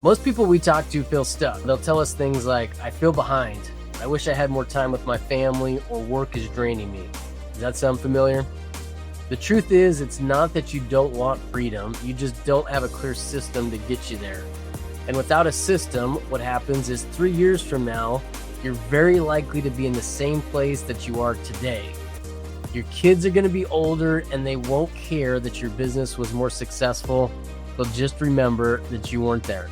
Most people we talk to feel stuck. They'll tell us things like, I feel behind. I wish I had more time with my family, or work is draining me. Does that sound familiar? The truth is, it's not that you don't want freedom. You just don't have a clear system to get you there. And without a system, what happens is 3 years from now, you're very likely to be in the same place that you are today. Your kids are going to be older and they won't care that your business was more successful. They'll just remember that you weren't there.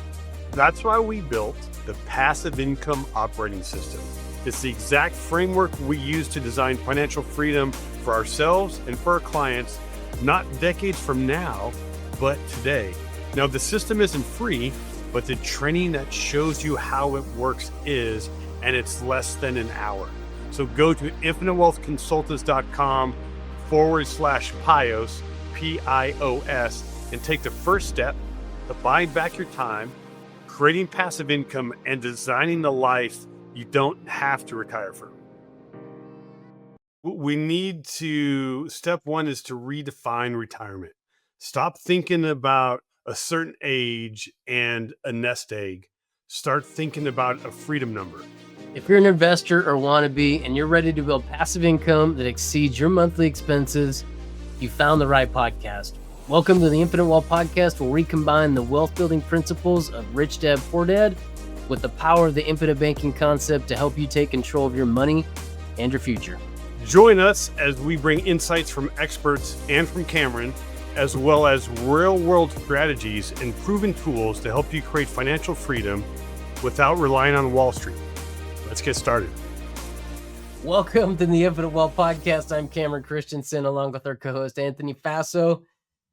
That's why we built the Passive Income Operating System. It's the exact framework we use to design financial freedom for ourselves and for our clients, not decades from now, but today. Now, the system isn't free, but the training that shows you how it works is, and it's less than an hour. So go to infinitewealthconsultants.com/PIOS, PIOS, and take the first step to buying back your time, creating passive income, and designing the life you don't have to retire from. Step one is to redefine retirement. Stop thinking about a certain age and a nest egg. Start thinking about a freedom number. If you're an investor or wannabe and you're ready to build passive income that exceeds your monthly expenses, you found the right podcast. Welcome to the Infinite Wealth Podcast, where we combine the wealth building principles of Rich Dad Poor Dad with the power of the infinite banking concept to help you take control of your money and your future. Join us as we bring insights from experts and from Cameron, as well as real-world strategies and proven tools to help you create financial freedom without relying on Wall Street. Let's get started. Welcome to the Infinite Wealth Podcast. I'm Cameron Christiansen, along with our co-host Anthony Faso.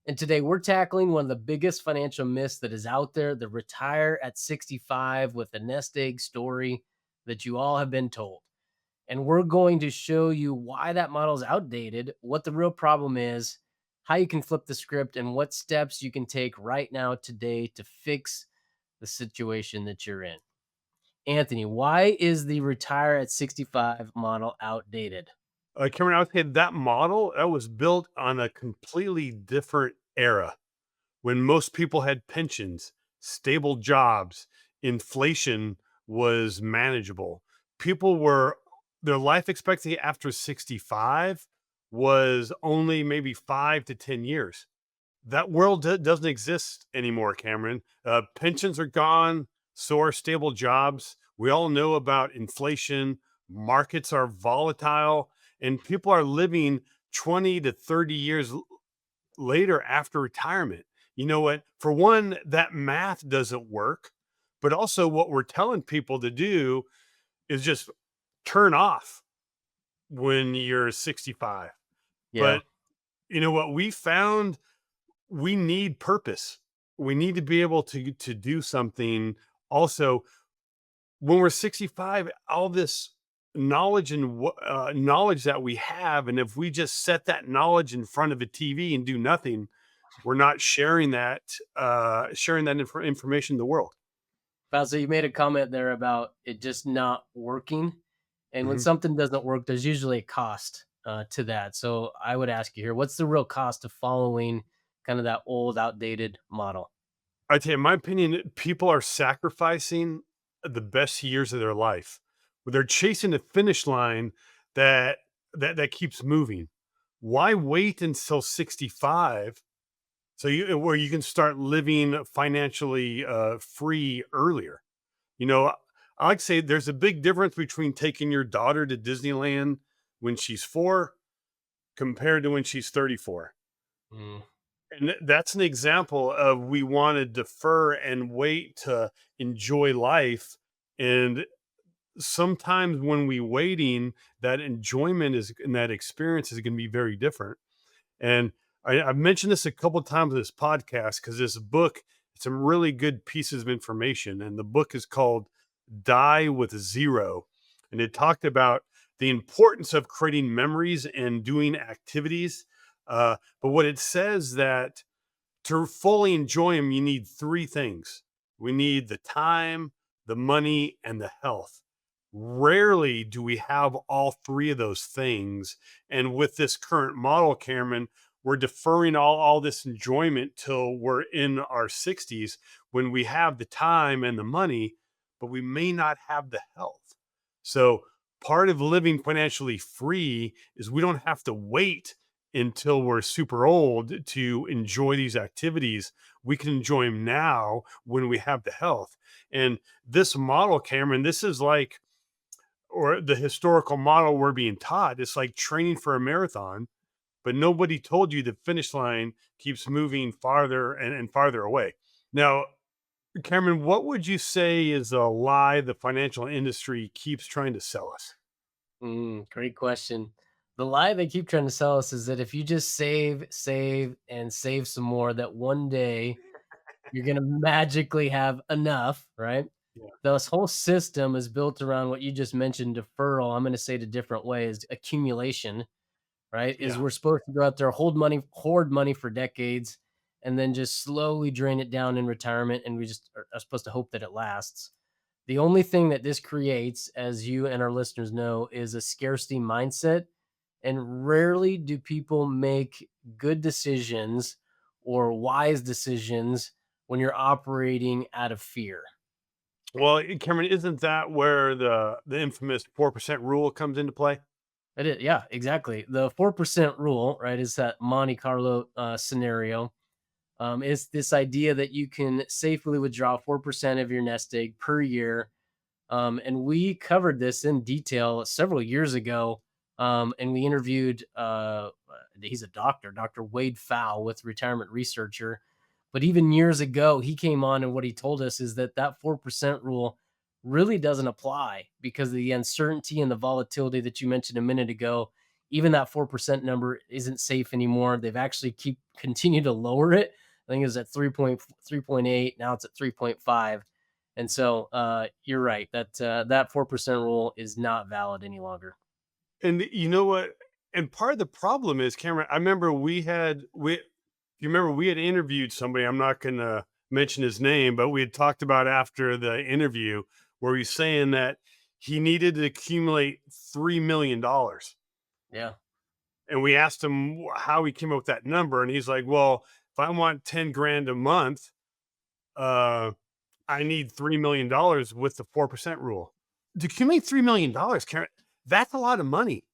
And today we're tackling one of the biggest financial myths that is out there, the retire at 65 with a nest egg story that you all have been told. And we're going to show you why that model is outdated, what the real problem is, how you can flip the script, and what steps you can take right now today to fix the situation that you're in. Anthony, why is the retire at 65 model outdated? Cameron, I would say that model that was built on a completely different era when most people had pensions, stable jobs, inflation was manageable. Their life expectancy after 65 was only maybe 5 to 10 years. That world doesn't exist anymore, Cameron. Pensions are gone, so are stable jobs. We all know about inflation. Markets are volatile, and people are living 20 to 30 years later after retirement. You know what? For one, that math doesn't work, but also what we're telling people to do is just turn off when you're 65. Yeah. But you know what? We found we need purpose. We need to be able to do something. Also, when we're 65, all this knowledge and knowledge that we have, and if we just set that knowledge in front of a TV and do nothing, we're not sharing that information in the world. So you made a comment there about it just not working. And when something doesn't work, there's usually a cost to that. So I would ask you here, what's the real cost of following kind of that old, outdated model? I'd say, in my opinion, people are sacrificing the best years of their life. They're chasing a finish line that keeps moving. Why wait until 65 where you can start living financially free earlier? You know, I like to say there's a big difference between taking your daughter to Disneyland when she's 4 compared to when she's 34. And that's an example of we want to defer and wait to enjoy life. And sometimes when we waiting, that enjoyment and that experience is going to be very different. And I've mentioned this a couple of times in this podcast because this book, some really good pieces of information. And the book is called Die with Zero. And it talked about the importance of creating memories and doing activities. But what it says that to fully enjoy them, you need 3 things. We need the time, the money, and the health. Rarely do we have all 3 of those things. And with this current model, Cameron, we're deferring all this enjoyment till we're in our 60s when we have the time and the money, but we may not have the health. So part of living financially free is we don't have to wait until we're super old to enjoy these activities. We can enjoy them now when we have the health. And this model, Cameron, this is like, or the historical model we're being taught, it's like training for a marathon, but nobody told you the finish line keeps moving farther and farther away. Now, Cameron, what would you say is a lie the financial industry keeps trying to sell us? Great question. The lie they keep trying to sell us is that if you just save, save, and save some more, that one day you're going to magically have enough, right? Yeah. This whole system is built around what you just mentioned, deferral. I'm going to say it a different way is accumulation, right? Is Yeah. we're supposed to go out there, hold money, hoard money for decades, and then just slowly drain it down in retirement. And we just are supposed to hope that it lasts. The only thing that this creates, as you and our listeners know, is a scarcity mindset. And rarely do people make good decisions or wise decisions when you're operating out of fear. Well, Cameron, isn't that where the infamous 4% rule comes into play? It is, yeah, exactly. The 4% rule, right, is that Monte Carlo scenario. Is this idea that you can safely withdraw 4% of your nest egg per year. And we covered this in detail several years ago. And we interviewed, he's a doctor, Dr. Wade Fowl with Retirement Researcher. But even years ago, he came on and what he told us is that that 4% rule really doesn't apply because of the uncertainty and the volatility that you mentioned a minute ago. Even that 4% number isn't safe anymore. They've actually continue to lower it. I think it was at 3.8. Now it's at 3.5. And so you're right that that 4% rule is not valid any longer. And you know what? And part of the problem is, Cameron, I remember you remember we had interviewed somebody, I'm not gonna mention his name, but we had talked about after the interview where he's saying that he needed to accumulate $3 million. Yeah. And we asked him how he came up with that number, and he's like, well, if I want 10 grand a month, uh, I need $3 million with the 4% rule. To accumulate $3 million, Karen, that's a lot of money.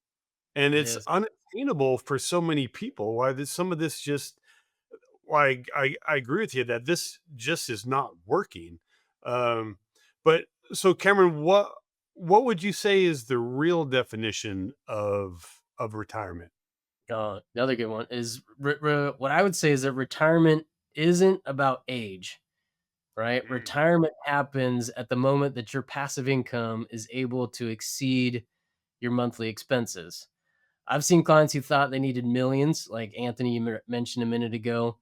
And It it's is. unattainable for so many people. Why this some of this just why I agree with you that this just is not working. Um, but so Cameron, what would you say is the real definition of retirement? Another good one is what I would say is that retirement isn't about age, right? Mm. Retirement happens at the moment that your passive income is able to exceed your monthly expenses. I've seen clients who thought they needed millions, like Anthony mentioned a minute ago,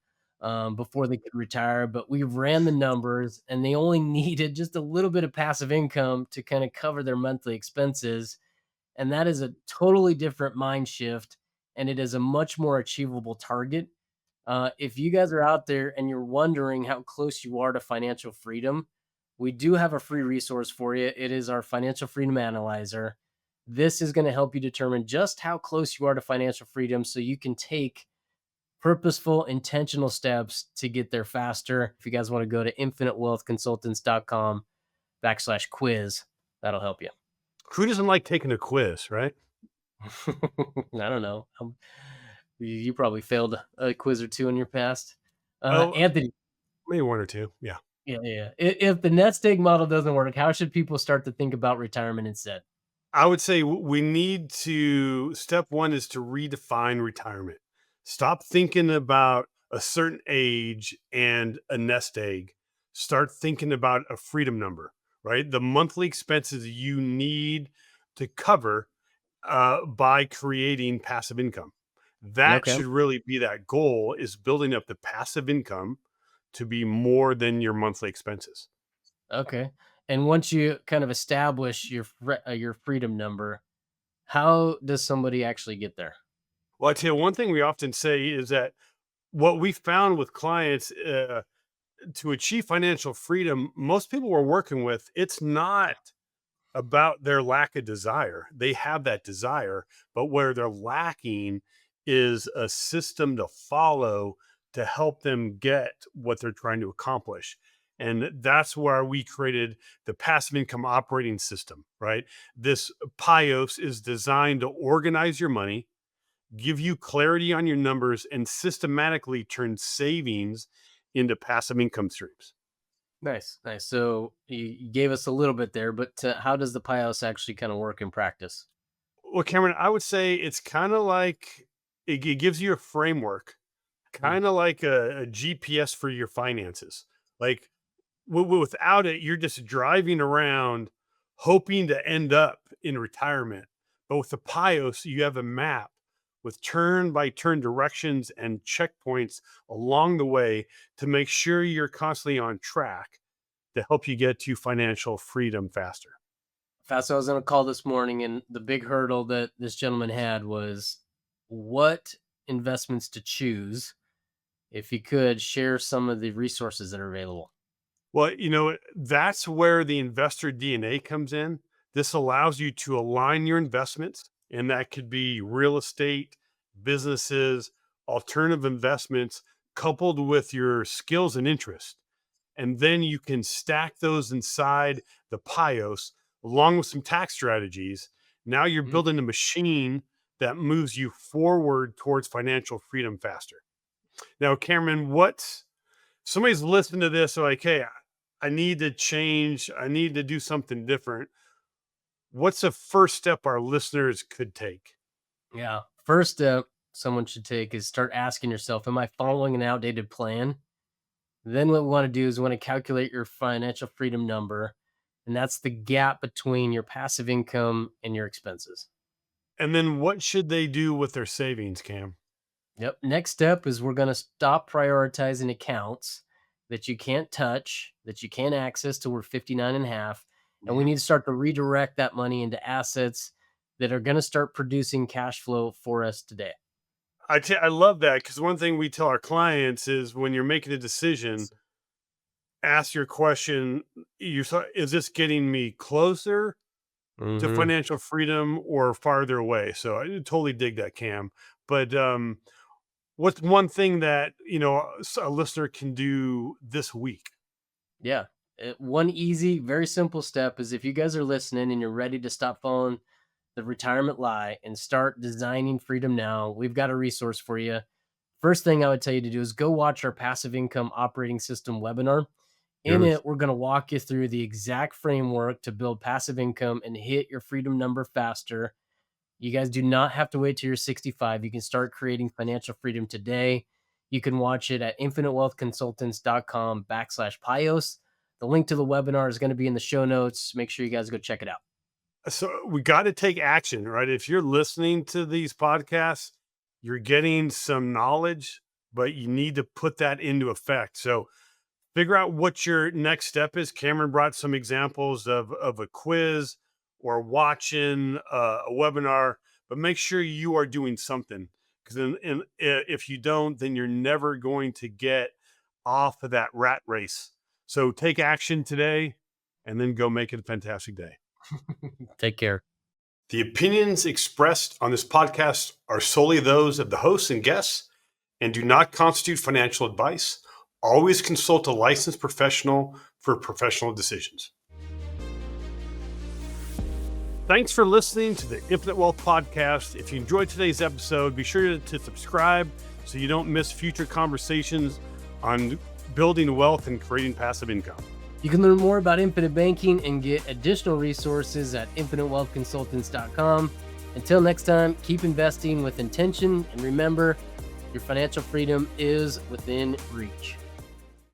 before they could retire. But we ran the numbers, and they only needed just a little bit of passive income to kind of cover their monthly expenses. And that is a totally different mind shift, and it is a much more achievable target. If you guys are out there and you're wondering how close you are to financial freedom, we do have a free resource for you. It is our Financial Freedom Analyzer. This is going to help you determine just how close you are to financial freedom so you can take purposeful, intentional steps to get there faster. If you guys want to go to infinitewealthconsultants.com/quiz, that'll help you. Who doesn't like taking a quiz, right? I don't know. You probably failed a quiz or two in your past. Oh, Anthony, maybe one or two. Yeah. yeah, yeah. If the nest egg model doesn't work, how should people start to think about retirement instead? I would say we need to step one is to redefine retirement. Stop thinking about a certain age and a nest egg. Start thinking about a freedom number, right? The monthly expenses you need to cover by creating passive income. That Okay. should really be that goal is building up the passive income to be more than your monthly expenses. Okay. And once you kind of establish your freedom number, how does somebody actually get there? Well, I tell you, one thing we often say is that what we found with clients to achieve financial freedom, most people we're working with, it's not about their lack of desire. They have that desire, but where they're lacking is a system to follow to help them get what they're trying to accomplish. And that's where we created the passive income operating system, right? This PIOs is designed to organize your money, give you clarity on your numbers, and systematically turn savings into passive income streams. Nice, nice. So you gave us a little bit there, but how does the PIOS actually kind of work in practice? Well, Cameron, I would say it's kind of like it gives you a framework, Mm. kind of like a GPS for your finances. Like without it, you're just driving around hoping to end up in retirement. But with the PIOS, you have a map with turn by turn directions and checkpoints along the way to make sure you're constantly on track to help you get to financial freedom faster. Fast, I was on a call this morning, and the big hurdle that this gentleman had was what investments to choose. If you could share some of the resources that are available. Well, that's where the investor DNA comes in. This allows you to align your investments, and that could be real estate, businesses, alternative investments, coupled with your skills and interests. And then you can stack those inside the PIOS along with some tax strategies. Now you're Mhm. building a machine that moves you forward towards financial freedom faster. Now, Cameron, what somebody's listening to this, they're like, hey, I need to change, I need to do something different. What's the first step our listeners could take? Yeah. First step someone should take is start asking yourself, am I following an outdated plan? Then what we want to do is we want to calculate your financial freedom number. And that's the gap between your passive income and your expenses. And then what should they do with their savings, Cam? Yep. Next step is we're going to stop prioritizing accounts that you can't touch, that you can't access till we're 59 and a half. And we Mhm. need to start to redirect that money into assets that are going to start producing cash flow for us today. I love that because one thing we tell our clients is when you're making a decision, ask your question, is this getting me closer to Hmm. financial freedom or farther away? So I totally dig that, Cam. But what's one thing that a listener can do this week? Yeah. One easy, very simple step is if you guys are listening and you're ready to stop following the retirement lie and start designing freedom now, we've got a resource for you. First thing I would tell you to do is go watch our passive income operating system webinar. In Yes. it, we're going to walk you through the exact framework to build passive income and hit your freedom number faster. You guys do not have to wait till you're 65. You can start creating financial freedom today. You can watch it at infinitewealthconsultants.com/PIOS. The link to the webinar is going to be in the show notes. Make sure you guys go check it out. So we got to take action, right? If you're listening to these podcasts, you're getting some knowledge, but you need to put that into effect. So figure out what your next step is. Cameron brought some examples of a quiz or watching a webinar, but make sure you are doing something because if you don't, then you're never going to get off of that rat race. So take action today and then go make it a fantastic day. Take care. The opinions expressed on this podcast are solely those of the hosts and guests and do not constitute financial advice. Always consult a licensed professional for professional decisions. Thanks for listening to the Infinite Wealth Podcast. If you enjoyed today's episode, be sure to subscribe so you don't miss future conversations on building wealth and creating passive income. You can learn more about infinite banking and get additional resources at infinitewealthconsultants.com. Until next time, keep investing with intention and remember, your financial freedom is within reach.